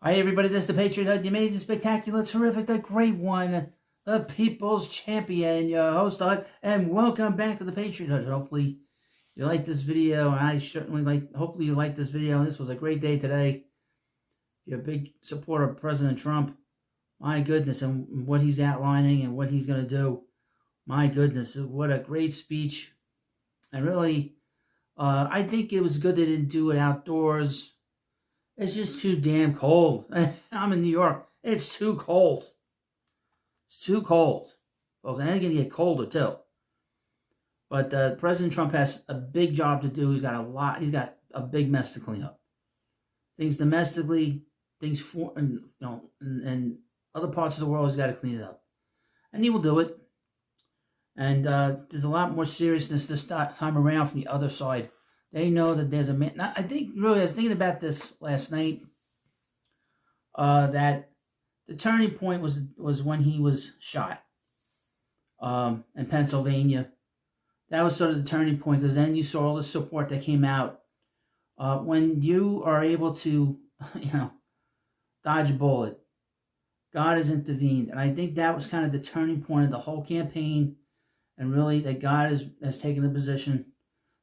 Hi everybody, this is the Patriot, the amazing, spectacular, terrific, the great one, the people's champion, your host, and welcome back to the Patriot. Hopefully you like this video, and I certainly hopefully you like this video. This was a great day today. If you're a big supporter of President Trump, my goodness, and what he's outlining and what he's going to do, my goodness, what a great speech. And really, I think it was good they didn't do it outdoors. It's just too damn cold. I'm in New York. It's too cold. It's too cold. Okay, and it's going to get colder too. But President Trump has a big job to do. He's got a big mess to clean up. Things domestically, things and other parts of the world, he's got to clean it up. And he will do it. And there's a lot more seriousness this time around from the other side. They know that there's a man. I think, really, I was thinking about this last night, that the turning point was when he was shot in Pennsylvania. That was sort of the turning point, because then you saw all the support that came out. When you are able to, dodge a bullet, God has intervened. And I think that was kind of the turning point of the whole campaign, and really that God has taken the position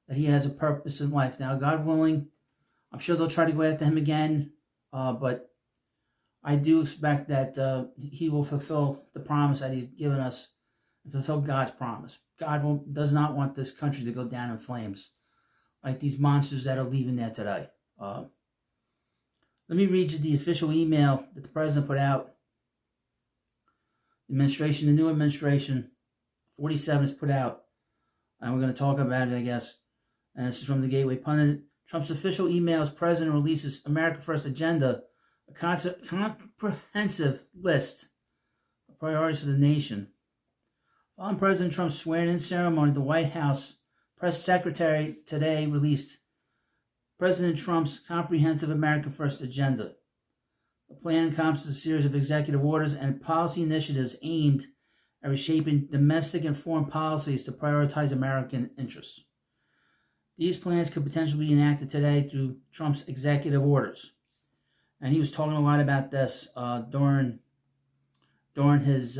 that he has a purpose in life. Now, God willing, I'm sure they'll try to go after him again, but I do expect that he will fulfill the promise that he's given us, and fulfill God's promise. God does not want this country to go down in flames like these monsters that are leaving there today. Let me read you the official email that the president put out. The new administration, 47, is put out, and we're going to talk about it, I guess. And this is from the Gateway Pundit. Trump's official email as president releases America First Agenda, a comprehensive list of priorities for the nation. Following President Trump's swearing-in ceremony, the White House press secretary today released President Trump's comprehensive America First Agenda. The plan encompasses a series of executive orders and policy initiatives aimed at reshaping domestic and foreign policies to prioritize American interests. These plans could potentially be enacted today through Trump's executive orders, and he was talking a lot about this during his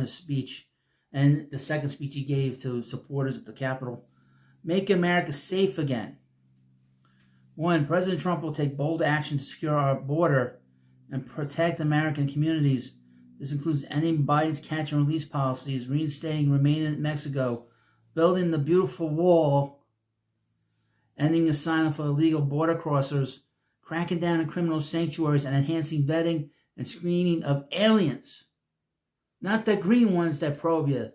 speech, and the second speech he gave to supporters at the Capitol. Make America safe again. 1. President Trump will take bold action to secure our border and protect American communities. This includes ending Biden's catch and release policies, reinstating Remain in Mexico, building the beautiful wall, ending asylum for illegal border crossers, cracking down on criminal sanctuaries, and enhancing vetting and screening of aliens. Not the green ones that probe you,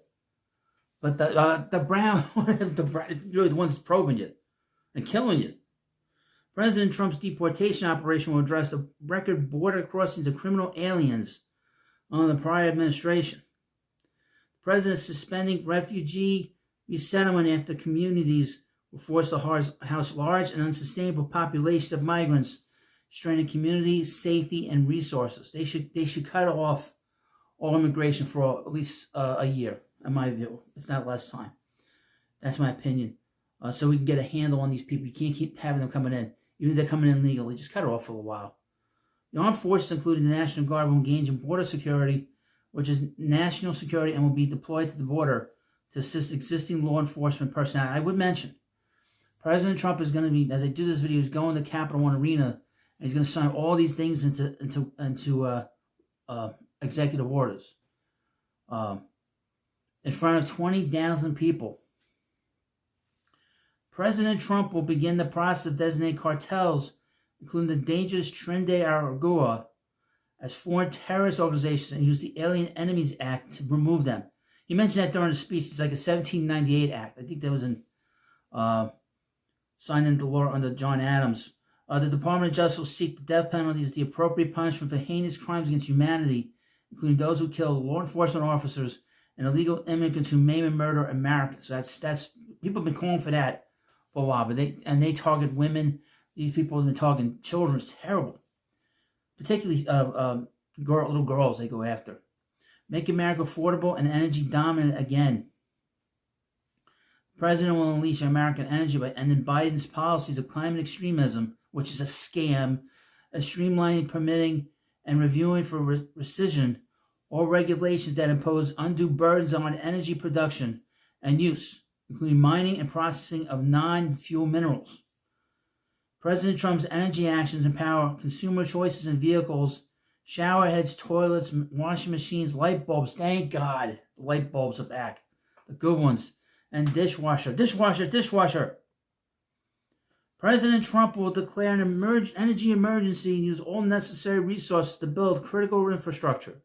but the brown, really the ones probing you and killing you. President Trump's deportation operation will address the record border crossings of criminal aliens under the prior administration. The president is suspending refugee resettlement after communities were forced to house large and unsustainable populations of migrants, straining community safety and resources. They should cut off all immigration for at least a year, in my view, if not less time. That's my opinion. So we can get a handle on these people. You can't keep having them coming in. Even if they're coming in legally, just cut it off for a while. The armed forces, including the National Guard, will engage in border security, which is national security, and will be deployed to the border to assist existing law enforcement personnel. I would mention, President Trump is going to be, as I do this video, he's going to Capital One Arena, and he's going to sign all these things into executive orders in front of 20,000 people. President Trump will begin the process of designating cartels, including the dangerous Tren de Aragua, as foreign terrorist organizations, and use the Alien Enemies Act to remove them. He mentioned that during his speech. It's like a 1798 act. I think that was signed into law under John Adams. The Department of Justice will seek the death penalty as the appropriate punishment for heinous crimes against humanity, including those who kill law enforcement officers and illegal immigrants who maim and murder Americans. So that's people have been calling for that for a while, but they target women. These people have been targeting children. It's terrible, particularly little girls. They go after. Make America affordable and energy dominant again. The president will unleash American energy by ending Biden's policies of climate extremism, which is a scam. as streamlining, permitting, and reviewing for rescission all regulations that impose undue burdens on energy production and use, including mining and processing of non-fuel minerals. President Trump's energy actions empower consumer choices in vehicles, shower heads, toilets, washing machines, light bulbs. Thank God the light bulbs are back. The good ones. And dishwasher. President Trump will declare an energy emergency and use all necessary resources to build critical infrastructure.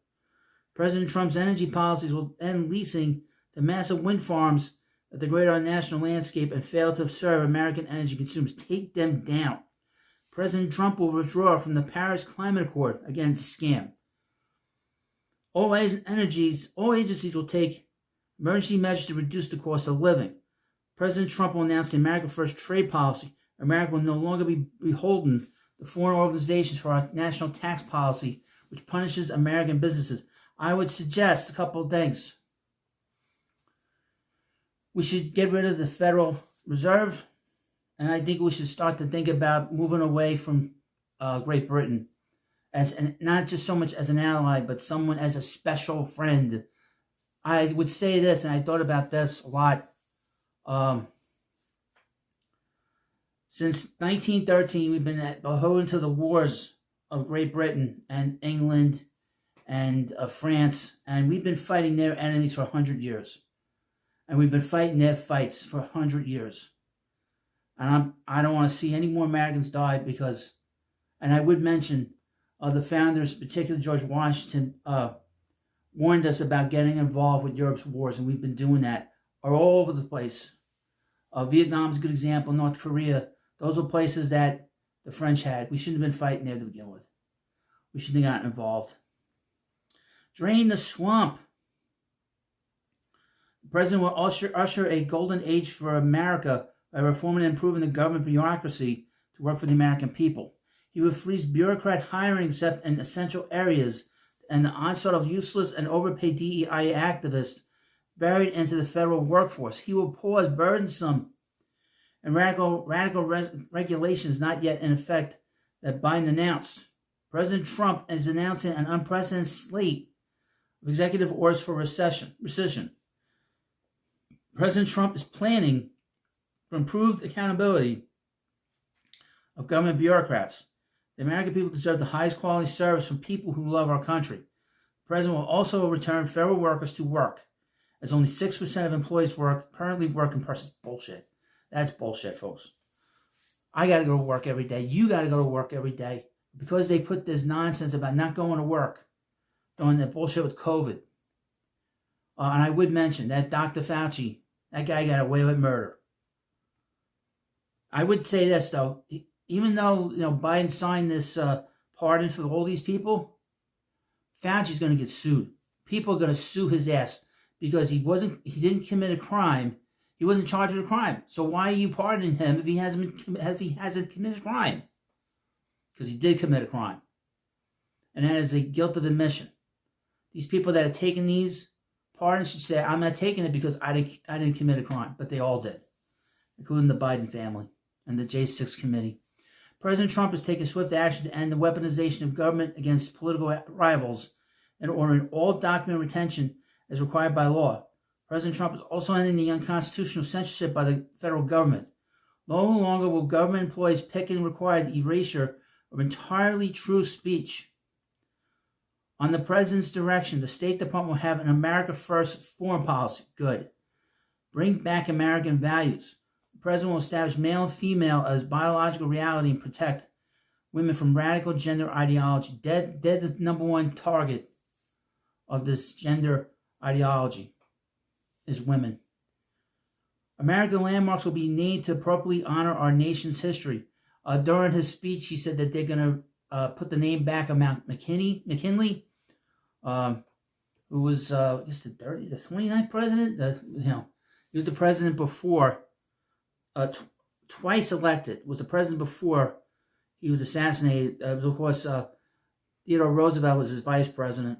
President Trump's energy policies will end leasing to massive wind farms that degrade our national landscape and fail to serve American energy consumers. Take them down. President Trump will withdraw from the Paris Climate Accord. Again, scam. All agencies will take emergency measures to reduce the cost of living. President Trump will announce the America First trade policy. America will no longer be beholden to foreign organizations for our national tax policy, which punishes American businesses. I would suggest a couple of things. We should get rid of the Federal Reserve, and I think we should start to think about moving away from Great Britain as not just so much as an ally, but someone as a special friend. I would say this, and I thought about this a lot. Since 1913, we've been beholden to the wars of Great Britain and England and France, and we've been fighting their enemies for 100 years. And we've been fighting their fights for 100 years. And I don't want to see any more Americans die because, and I would mention, the founders, particularly George Washington, warned us about getting involved with Europe's wars, and we've been doing that all over the place. Vietnam's a good example, North Korea. Those are places that the French had. We shouldn't have been fighting there to begin with. We shouldn't have gotten involved. Drain the swamp. The president will usher a golden age for America by reforming and improving the government bureaucracy to work for the American people. He will freeze bureaucrat hiring except in essential areas and the onslaught of useless and overpaid DEI activists buried into the federal workforce. He will pause burdensome and radical regulations not yet in effect that Biden announced. President Trump is announcing an unprecedented slate of executive orders for rescission. President Trump is planning for improved accountability of government bureaucrats. The American people deserve the highest quality service from people who love our country. The president will also return federal workers to work, as only 6% of employees currently work in person. Bullshit. That's bullshit, folks. I got to go to work every day. You got to go to work every day. Because they put this nonsense about not going to work, doing that bullshit with COVID. And I would mention that Dr. Fauci, that guy got away with murder. I would say this, though. Even though, Biden signed this pardon for all these people, Fauci's going to get sued. People are going to sue his ass because he didn't commit a crime. He wasn't charged with a crime. So why are you pardoning him if he hasn't committed a crime? Because he did commit a crime. And that is a guilt of admission. These people that are taking these pardons should say, I'm not taking it because I didn't commit a crime. But they all did, including the Biden family and the J6 committee. President Trump has taken swift action to end the weaponization of government against political rivals and ordering all document retention as required by law. President Trump is also ending the unconstitutional censorship by the federal government. No longer will government employees pick and require the erasure of entirely true speech. On the president's direction, the State Department will have an America First foreign policy. Good. Bring back American values. The president will establish male and female as biological reality and protect women from radical gender ideology. They're the number one target of this gender ideology is women. American landmarks will be named to appropriately honor our nation's history. During his speech, he said that they're going to put the name back of Mount McKinley, who was, I guess, the 29th president. He was the president before, twice elected. Was the president before he was assassinated. Of course, Theodore Roosevelt was his vice president.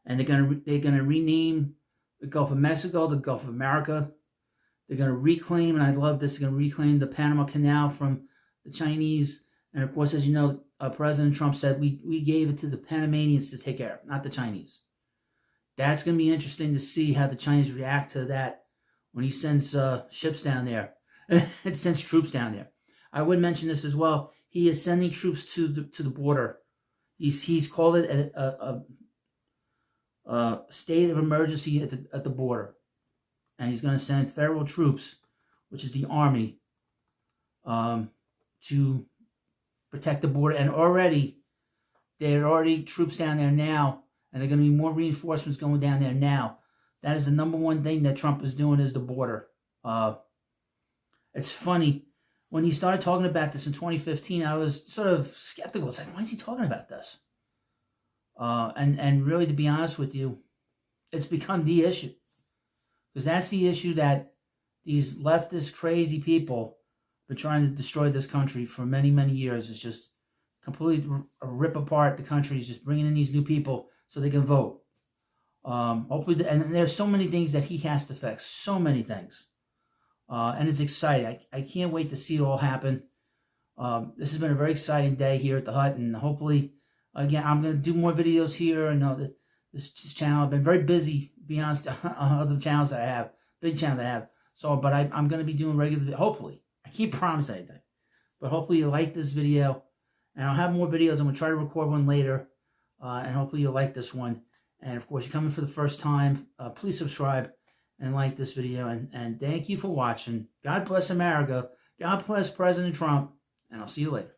And they're gonna rename the Gulf of Mexico the Gulf of America. They're gonna reclaim, and I love this. They're gonna reclaim the Panama Canal from the Chinese, And of course, as you know, President Trump said we gave it to the Panamanians to take care of, not the Chinese. That's going to be interesting to see how the Chinese react to that when he sends ships down there and sends troops down there. I would mention this as well. He is sending troops to the border. He's called it a state of emergency at the border, and he's going to send federal troops, which is the army, to protect the border. And there are already troops down there now, and there are going to be more reinforcements going down there now. That is the number one thing that Trump is doing, is the border. It's funny. When he started talking about this in 2015, I was sort of skeptical. It's like, why is he talking about this? And really, to be honest with you, it's become the issue. Because that's the issue that these leftist, crazy people have been trying to destroy this country for many, many years. It's just completely rip apart the country. It's just bringing in these new people so they can vote. Hopefully, and there's so many things that he has to fix. So many things. And it's exciting. I can't wait to see it all happen. This has been a very exciting day here at the hut, and hopefully, again, I'm going to do more videos here. I know that this channel, I've been very busy, to be honest, on other channels that I have, big channel that I have. So, but I'm going to be doing regular, hopefully. I can't promise anything, but hopefully you like this video, and I'll have more videos. I'm going to try to record one later, and hopefully you'll like this one. And of course, you're coming for the first time, please subscribe and like this video, and thank you for watching. God bless America. God bless President Trump, and I'll see you later.